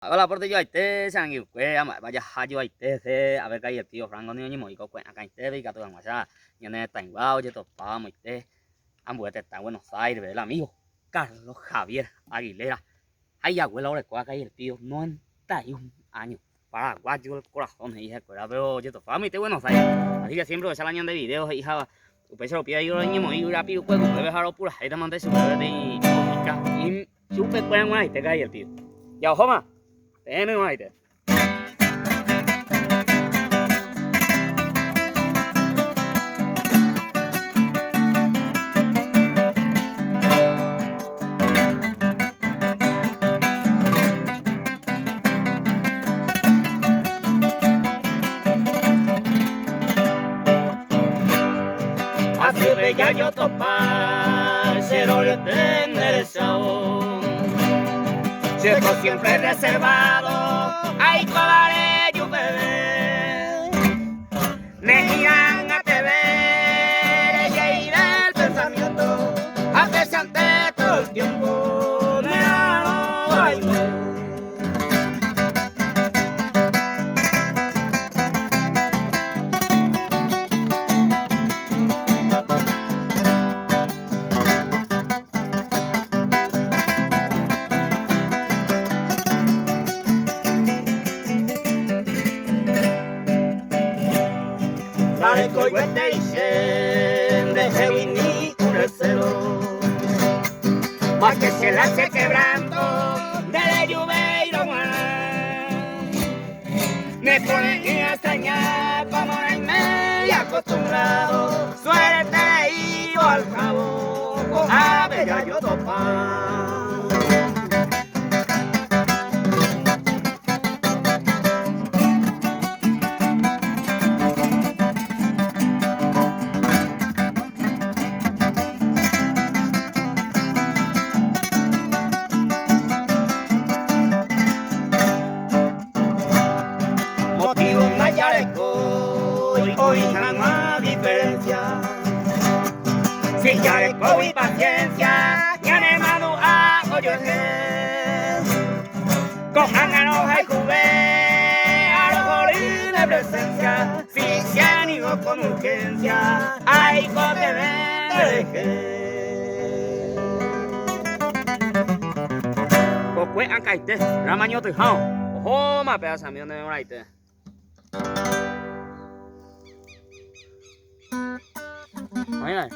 Hola, por yo te sang yêu quê mà bây giờ hai yo te thế à cái gì tiêu franco ni mo có quên cái te với cái tôi mà sa nhà này tỉnh vào cho tôi pa mo te a buổi te tan Buenos Aires el amigo Carlos Javier Aguilera hay ya güey ahora cuál el tío 91 años paraguayo el corazón hija pero yo to pa mi te Buenos Aires así que siempre esa lañan de videos hija upes se lo pide yo ni mo y rápido pues puede dejarlo pura ahí te mandé su bebé y super buen ahí te cae el tío ya ojo más Thế ngoài thế. Así bella yo topar, cero le enderezado. Cierto siempre reservado, ay cobaré yo bebé. Me giran a te ver, ella irá el pensamiento, a ante todo el tiempo, me hago bailar. Vale, coi te dicen de Gemini cero, más que se la hace quebrando de Lluveiro me pone a extrañar como no hay medio acostumbrado, suerte y al cabo con a bella yo topar. Motivo un yareco y hoy la más diferencia. Sin yareco y paciencia, ya ne manu a oyo con anganoja y juve, a los bolines presencia, si se anigó con urgencia, hay que vender. Pues acá esté, ramaño tu hao, ojo más pedazo mío de ahora esté. Mira.